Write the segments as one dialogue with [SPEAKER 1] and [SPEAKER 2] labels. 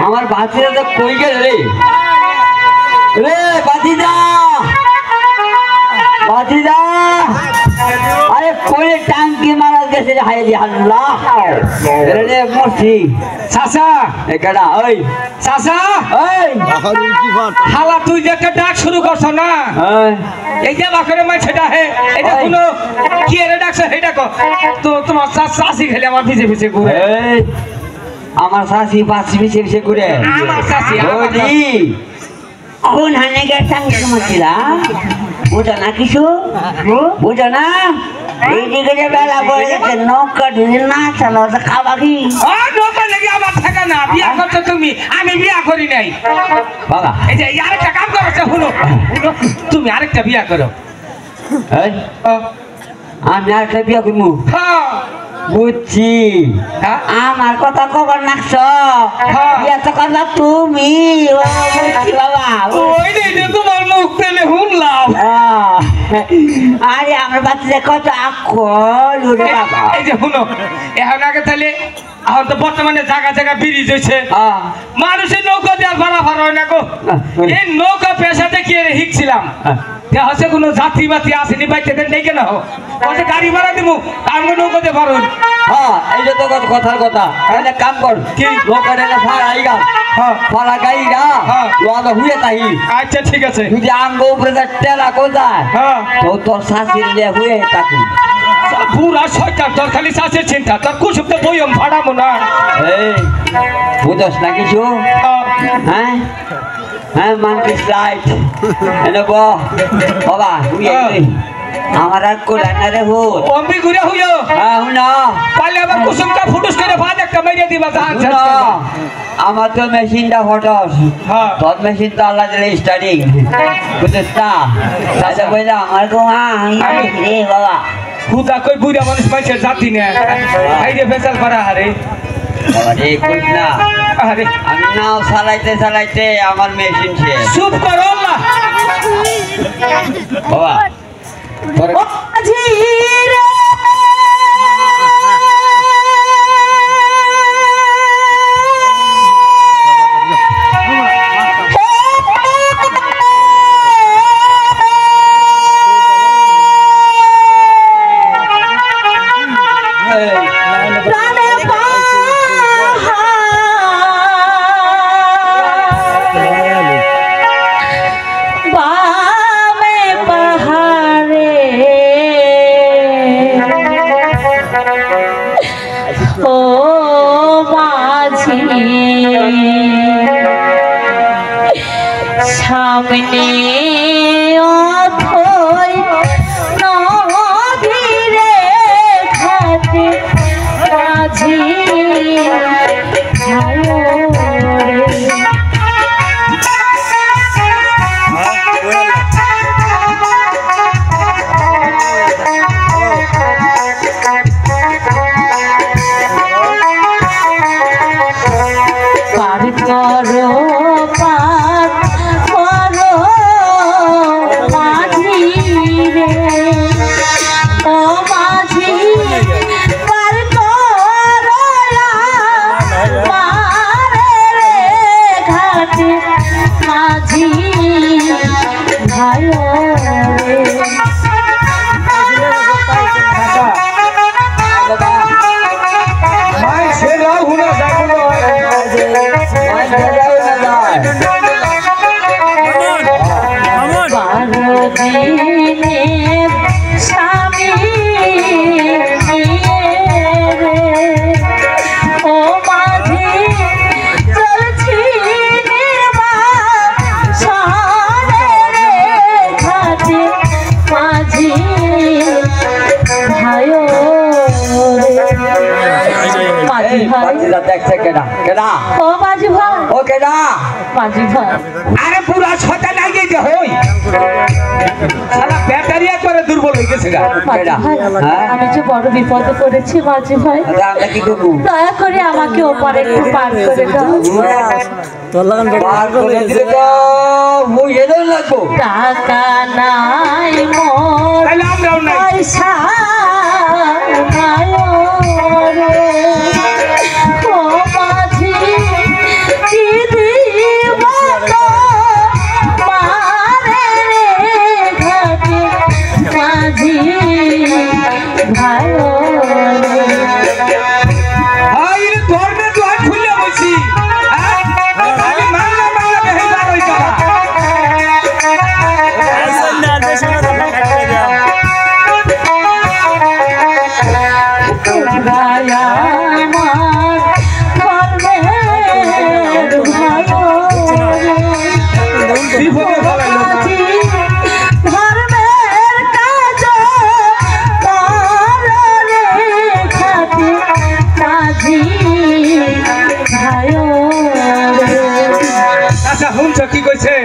[SPEAKER 1] আমার বাতিদা তো কই গেল রে রে বাতিদা বাতিদা আরে কোলে টাঙ্কি মারা গেছে রে হায় রে আল্লাহ রে মরছি
[SPEAKER 2] চাচা
[SPEAKER 1] একাডা ওই
[SPEAKER 2] চাচা
[SPEAKER 1] ওই
[SPEAKER 2] হালা তুই যে একটা ডাক শুরু করছ না এই যে বাকরে মাই সেটা হে এটা কোনো কি এর ডাকছ হেটা কো তো তোমার চাচি খেলে আমার পিছে পিছে ঘুরে
[SPEAKER 1] এই আমার শাশি পাশে পিছে পিছে ঘুরে
[SPEAKER 2] আমার চাচি
[SPEAKER 1] ওদি কোন হানে গে টাঙ্কি মারছিলা বুঝো না কিছু বুঝো না এইদিকে যে বেলা পড়ে গেছে নৌকা ঢুকে না চালো খাবা কি
[SPEAKER 2] নৌকা লেগে আমার থাকা না বিয়া করছো তুমি আমি বিয়া করি নাই
[SPEAKER 1] বাবা
[SPEAKER 2] এই যে আরেকটা কাম করো শুনো তুমি আরেকটা বিয়া করো
[SPEAKER 1] এই আমি আর কে বিয়া করবো
[SPEAKER 2] হ্যাঁ
[SPEAKER 1] বুঝছি আমার কথা খবর নাকছ বিয়া তো কথা তুমি বুঝছি বাবা
[SPEAKER 2] ওই যে তোমার মুখ পেলে শুনলাম
[SPEAKER 1] আরে আমার বাচ্চাদের কত আকল বাবা
[SPEAKER 2] এই যে শুনো এখন আগে তাহলে এখন তো বর্তমানে জায়গা জায়গা ব্রিজ হয়েছে মানুষের নৌকা দেওয়ার ভাড়া ভাড়া হয় না গো এই নৌকা পেশাতে কি শিখছিলাম হচ্ছে কোনো যাত্রী বাত্রী আসেনি বাইতে নেই কেন বলছে গাড়ি ভাড়া দিব আমি নৌকাতে পারুন
[SPEAKER 1] হ্যাঁ এই যে তো কথার কথা তাহলে কাম কর
[SPEAKER 2] কি
[SPEAKER 1] নৌকা রেলে ফাড়া আইগা ফাড়া গাইগা লোয়াদা হুয়ে তাই
[SPEAKER 2] আচ্ছা ঠিক আছে
[SPEAKER 1] যদি আঙ্গ উপরে টেলা কোথায় তো তোর শাশির লে হুয়ে তাকু
[SPEAKER 2] পুরা শয়তান তোর খালি চাষের চিন্তা তোর কুসুম তো বইম ফাড়াবো না
[SPEAKER 1] এই বুঝস না কিছু হ্যাঁ হ্যাঁ মানকিস লাইট এনে বাবা তুই আমার আর কোলা না রে হো
[SPEAKER 2] অম্বি ঘুরে হইও
[SPEAKER 1] হ্যাঁ হুনা
[SPEAKER 2] পালে আবার কুসুমটা ফুটুস করে ভাত একটা মেরে দিবা জাহান
[SPEAKER 1] আমার তো মেশিনটা ফটস তোর মেশিন তো আল্লাহ দিলে স্টার্টিং বুঝছিস না তাহলে বললাম আমার গো রে বাবা
[SPEAKER 2] খুদা কই বুড়া মানুষ পাইছে জাতি না এই যে ফেসাল করা হারে
[SPEAKER 1] আরে কই না
[SPEAKER 2] আরে
[SPEAKER 1] আমি নাও চালাইতে চালাইতে আমার মেশিন শেষ
[SPEAKER 2] চুপ করো আল্লাহ
[SPEAKER 1] বাবা
[SPEAKER 3] সামনে অথই নদীরে ঘাটে মাঝি পার করো স্বামী ও মাঝি চলছি ঘাটে মাঝি ভাই
[SPEAKER 1] দেখছে কেডা কেডা
[SPEAKER 3] ও মাঝি ভাই
[SPEAKER 1] ও কেডা
[SPEAKER 3] মাঝি ভাই
[SPEAKER 2] আরে পুরা ছটা লাগে যে হই সারা ব্যাটারি একবারে দুর্বল হয়ে গেছে গা
[SPEAKER 3] আমি যে বড় বিপদে পড়েছি মাঝি ভাই
[SPEAKER 1] আমরা কি করব
[SPEAKER 3] দয়া করে আমাকে ওপারে একটু পার করে দাও
[SPEAKER 1] তোর লাগান পার করে দিলে তো মুই এদো লাগবো
[SPEAKER 3] টাকা নাই মোর
[SPEAKER 2] তাহলে আমরাও নাই
[SPEAKER 3] পয়সা নাই রে ও মাঝি কি
[SPEAKER 2] কইছে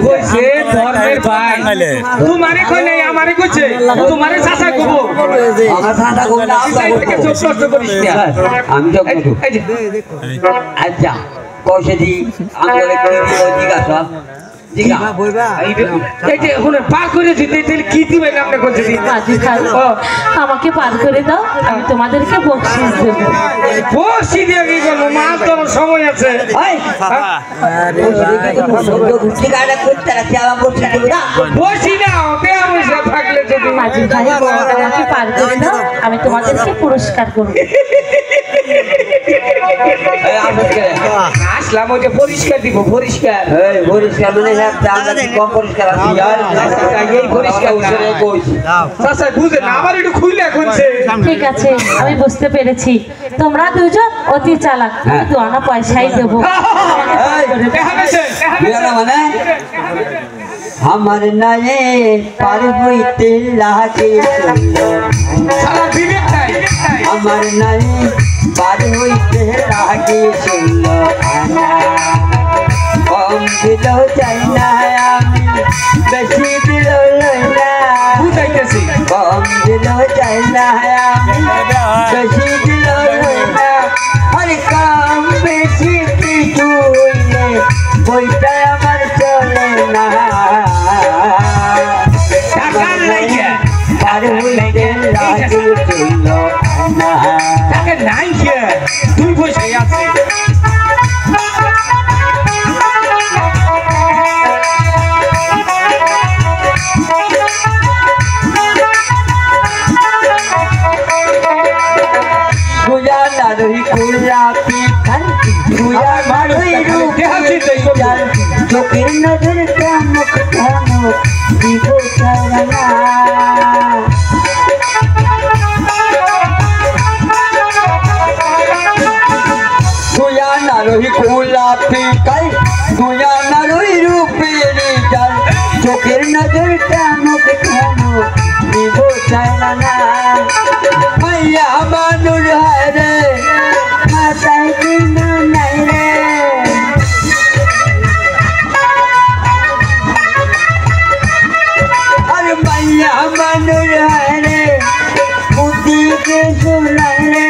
[SPEAKER 2] কইছে ধর্মের ভাই তোমারে কই নাই আমারে কইছে তোমারে চাচা কইবো
[SPEAKER 1] আমার চাচা কইবো না
[SPEAKER 2] থেকে চোখ নষ্ট করিস না
[SPEAKER 1] আমি তো কইবো আচ্ছা কইছে দি আমারে কি দিও জিজ্ঞাসা জিগা বইবা
[SPEAKER 2] এই যে ওখানে পার করে দিতে দিলে কি দিবে আপনি কইছে দি
[SPEAKER 3] মাঝি ভাই আমাকে পার করে দাও আমি তোমাদেরকে বকশিশ দেব
[SPEAKER 2] বসি দিয়ে কি করব মা তোর সময় আছে
[SPEAKER 1] এই জিগাটা করতে রাখি আমার বসি দিব না
[SPEAKER 2] বসি না ওতে আমি থাকলে যদি
[SPEAKER 3] মাঝি ভাই আমাকে পার করে দাও আমি তোমাদেরকে পুরস্কার করব
[SPEAKER 1] এই আসলে
[SPEAKER 2] আসলাম ওই যে পরিষ্কার দিব পরিষ্কার
[SPEAKER 1] এই পরিষ্কার মানে হ্যাঁ আমরা কম পরিষ্কার আছি আর
[SPEAKER 2] এই পরিষ্কার
[SPEAKER 1] উসরে কইছি
[SPEAKER 2] চাচা বুঝে না আমার একটু খুইলা কইছে
[SPEAKER 3] ঠিক আছে আমি বুঝতে পেরেছি তোমরা দুজন অতি চালাক আমি তো আনা পয়সাই দেবো
[SPEAKER 1] মানে আমার নায়ে পার হইতে লাগে
[SPEAKER 2] সারা বিবেক নাই
[SPEAKER 1] আমার নায়ে পার হইতে লাগে কম দিল চাই না আমি বেশি দিল লই না
[SPEAKER 2] বুঝাইতেছি
[SPEAKER 1] কম দিল চাই না আমি বেশি দিল লই না আরে কম বেশি কিছু হইলে বইটা আমার চলে না
[SPEAKER 2] টাকার লাগে
[SPEAKER 1] পার হইতে লাগে
[SPEAKER 2] টাকা নাই কে তুই পয়সা আছে
[SPEAKER 1] চোখের নজর কামক কামক দিব চারা দুয়া নারহি গোলাপি কাল দুয়া নারহি রূপের জাল চোখের নজর কামক কামক দিব চারা মাইয়া মানুর হারে মাতাই দিন নাই রে আর মাইয়া মানুর হারে বুদ্ধি কে শোনাই রে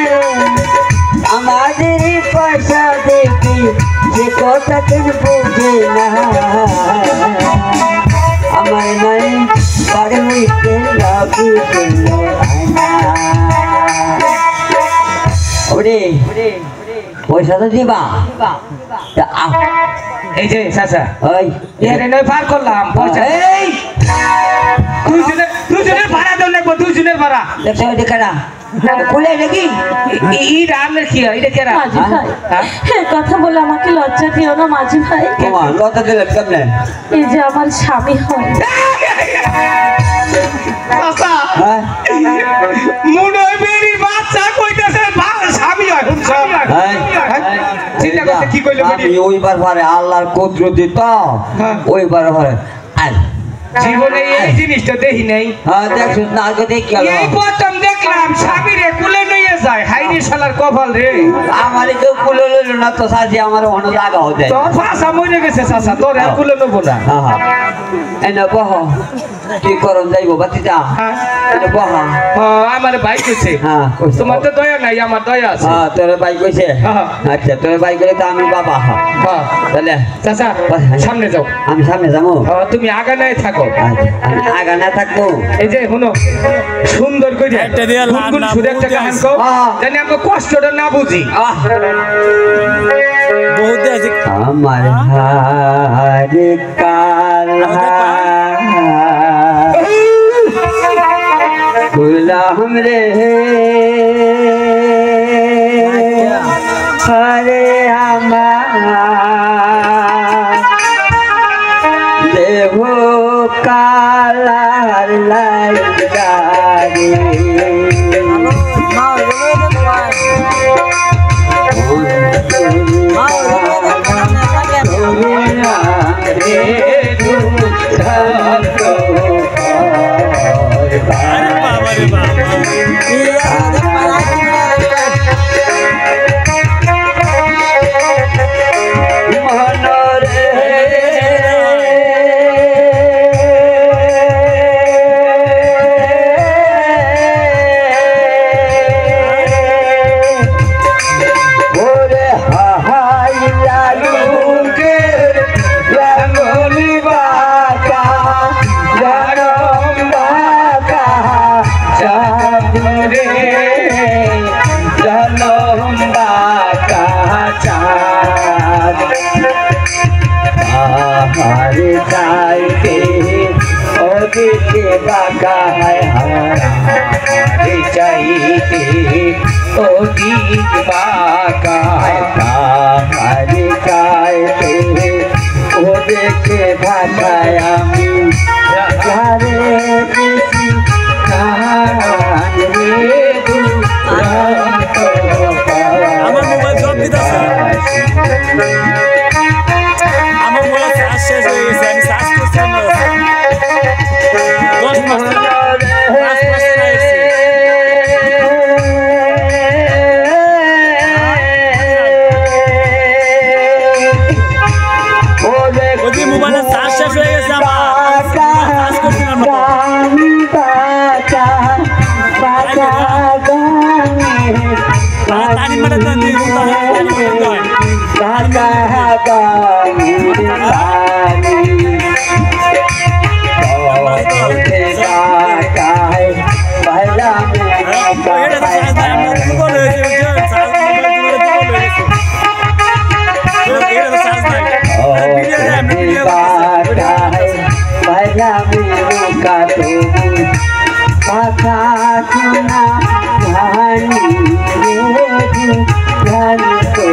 [SPEAKER 1] আমাদের পয়সা দেখি যে কথা কেন বুঝে না আমার নাই পারে হইতে লাগি ওরে পয়সা তো দিবা
[SPEAKER 2] এই যে চাচা
[SPEAKER 1] ওই
[SPEAKER 2] এরে নয় পার করলাম পয়সা
[SPEAKER 1] এই
[SPEAKER 2] দুজনের ভাড়া দেন লাগবো দুজনের ভাড়া
[SPEAKER 1] দেখো দেখানা খুলে দেখি
[SPEAKER 2] ই রান্নার কি এটা কেরা
[SPEAKER 3] মাঝি ভাই হ্যাঁ কথা বলে আমাকে লজ্জা দিও না মাঝি ভাই
[SPEAKER 1] তোমার লতা দিলে কেমনে
[SPEAKER 3] এই যে আমার স্বামী হয়
[SPEAKER 2] চাচা
[SPEAKER 1] হ্যাঁ
[SPEAKER 2] মুনো মেরি বাচ্চা কইতাছে স্বামী হয় চিন্তা করতে কি কইলো
[SPEAKER 1] আমি ওইবার পারে আল্লাহর কুদরতি তো ওইবার পারে আর
[SPEAKER 2] জীবনে এই জিনিসটা দেখি নাই
[SPEAKER 1] হ্যাঁ দেখছো না আগে দেখি
[SPEAKER 2] এই প্রথম দেখলাম স্বামীরে কুলে নিয়ে যায় হাইরে শালার কপাল রে
[SPEAKER 1] আমার কেউ কুলে লইল না তো সাজি আমার অন্য জায়গা হতে
[SPEAKER 2] তোর ফাঁসা মরে গেছে চাচা তোর আর কুলে নেবো না
[SPEAKER 1] হ্যাঁ এনে বহ কি করন যাইবো বাতিটা এনে বহ
[SPEAKER 2] আমার ভাই কইছে
[SPEAKER 1] হ্যাঁ
[SPEAKER 2] তোমার তো দয়া নাই আমার দয়া আছে
[SPEAKER 1] হ্যাঁ তোর ভাই কইছে
[SPEAKER 2] হ্যাঁ।
[SPEAKER 1] আচ্ছা তোর ভাই কইলে তো আমি বাবা
[SPEAKER 2] হ্যাঁ
[SPEAKER 1] তাহলে
[SPEAKER 2] চাচা সামনে যাও
[SPEAKER 1] আমি সামনে যাবো
[SPEAKER 2] তুমি আগা নাই থাকো
[SPEAKER 1] আচ্ছা আমি আগা না থাকবো
[SPEAKER 2] এই যে শুনো সুন্দর করে গুনগুন সুরে একটা গান কও জানি আমরা কষ্টটা না বুঝি
[SPEAKER 1] আমার হারে কালা গুলাম রে হরে আমার দেহ কালার লাইগারে হারে চাইতে অধিক বাঁকা হারে চাইতে ও দেখে ভাষায় আমি হারে বেশি
[SPEAKER 4] আমার মোবাইল সব দিতেছে আমার মোবাইল চার্জ শেষ হয়ে গেছে আমি চার্জ করছিলাম না 10 মাস 5 মাস হয়েছে ওই মোবাইলের চার্জ শেষ হয়ে গেছে আমার চার্জ করছিলাম না তানি মানে তানি
[SPEAKER 1] কথা শোনা ভানি রে তো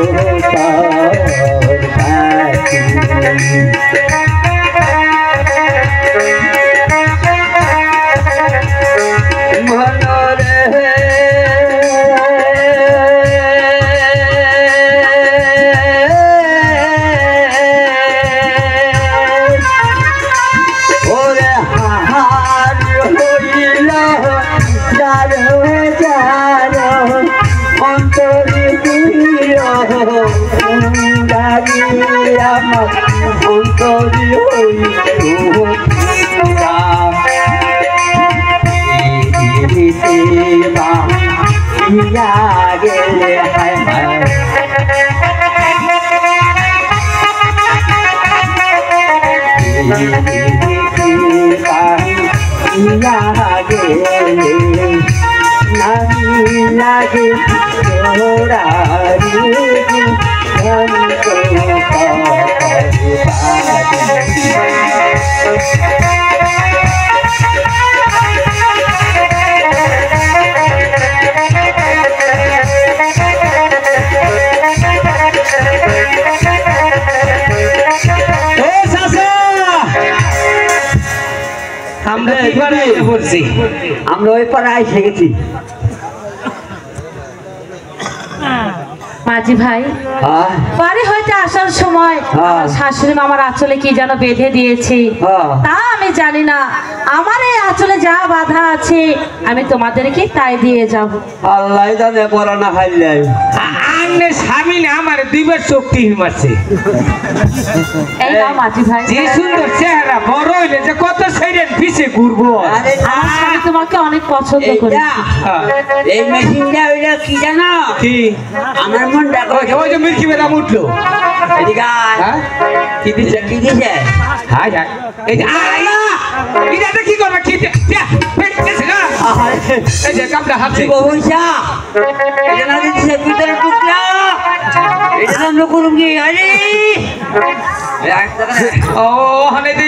[SPEAKER 1] আমরা ওই পাড়া এসে গেছি
[SPEAKER 3] মাঝি ভাই বাড়ি হইতে আসার সময় আমার শাশুড়ি মামার আঁচলে কি যেন বেঁধে দিয়েছে তা আমি জানি না আমার এই আঁচলে যা বাধা আছে আমি তোমাদেরকে তাই দিয়ে যাব
[SPEAKER 1] আল্লাহ জানে পড়া না খাইলে
[SPEAKER 2] আন্নে স্বামী না আমার দিবের শক্তি মারছে
[SPEAKER 3] এই নাও মাঝি ভাই
[SPEAKER 2] যে সুন্দর চেহারা বড় হইলে যে কত সাইডের পিছে ঘুরবো
[SPEAKER 3] আমার স্বামী তোমাকে অনেক পছন্দ করে
[SPEAKER 1] এই মেশিনটা ওইটা কি জানো
[SPEAKER 2] কি
[SPEAKER 1] আমার মনটা
[SPEAKER 2] ওই যে মিল্কি বেদাম উঠলো
[SPEAKER 1] এদিকে
[SPEAKER 2] কি দিছে
[SPEAKER 1] কি দিছে
[SPEAKER 2] হাই হাই এই যে এটা কি করবে কি এই যে কামটা হাতে
[SPEAKER 1] পয়সা এটা না দিছে ভিতরে টুকরা এটা আমরা করুম কি আরে
[SPEAKER 2] ও হানে দে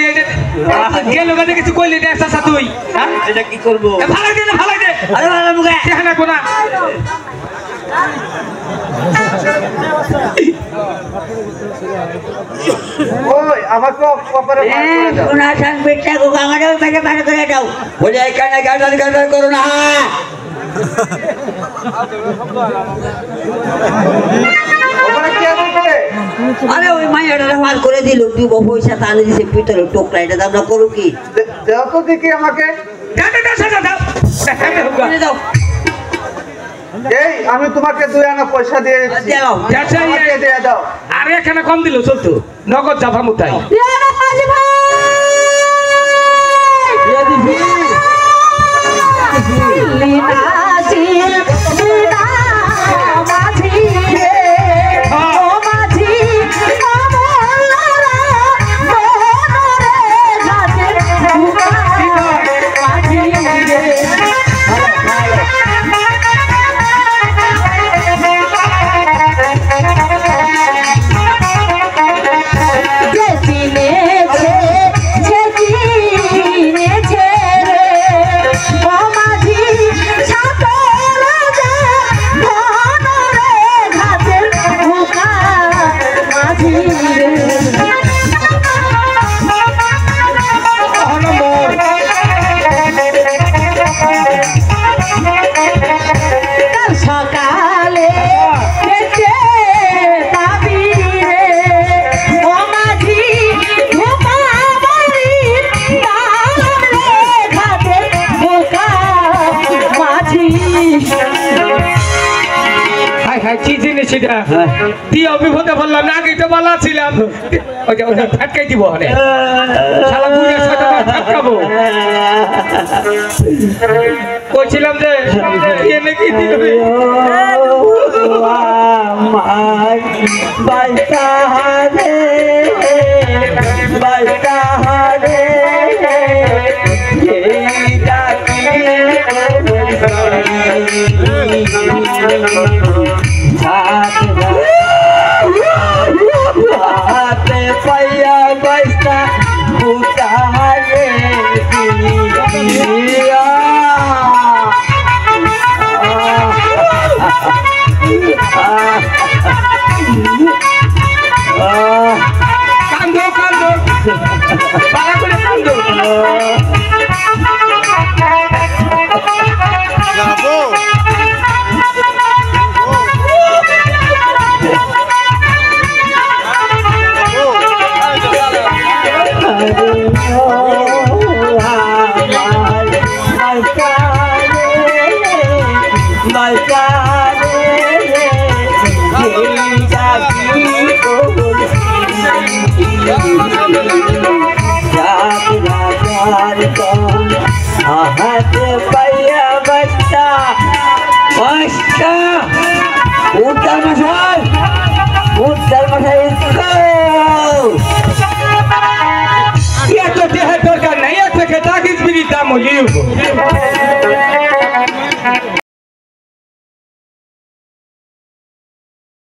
[SPEAKER 2] গেল গানে কিছু কইলে দে চাচা তুই
[SPEAKER 1] এটা কি করব
[SPEAKER 2] ভালো দে
[SPEAKER 1] আরে ভালো মুখে
[SPEAKER 2] দেখনা কোনা
[SPEAKER 5] ওই আমাকে কপারে মার করে দাও
[SPEAKER 1] কোনা সাং বেটা গো আমারে ওই পাশে পার করে দাও বলে এখানে গাড়ি করো না
[SPEAKER 5] ওখানে কি আছে
[SPEAKER 1] আরে ওই মাইয়াটা মাল করে দিল দিব পয়সা তাহলে দিছে ভিতরে টোকরা এটা আমরা করব কি
[SPEAKER 5] দাও তো দেখি আমাকে
[SPEAKER 1] দাও
[SPEAKER 5] এই আমি তোমাকে 2 আনা পয়সা দিয়ে দিচ্ছি
[SPEAKER 1] দাও
[SPEAKER 5] আমাকে দিয়ে দাও
[SPEAKER 2] আরে এখানে কম দিল চলতো নগদ জাফা মুতাই
[SPEAKER 3] মাঝি ভাই
[SPEAKER 2] এটা কি অভিভূতে বললাম না আগেই তো বলা ছিলাম ওটা ফাটকাই দিব হলে শালা বুড়ির সাথে ফাটকাবো কইছিলাম যে এনে কি দিবে
[SPEAKER 1] আমার বাইতাহারে বাইতাহারে এই ডাকি হাতে পাইয়া বাইতা বুতাহারে
[SPEAKER 2] কান্দো কান্দো পালা করে কান্দো
[SPEAKER 1] हाथे पाया बच्चा बच्चा उत्तर मशाल
[SPEAKER 2] ये तो देह दरकार नहीं है ताकि स्पिरिट दाम हो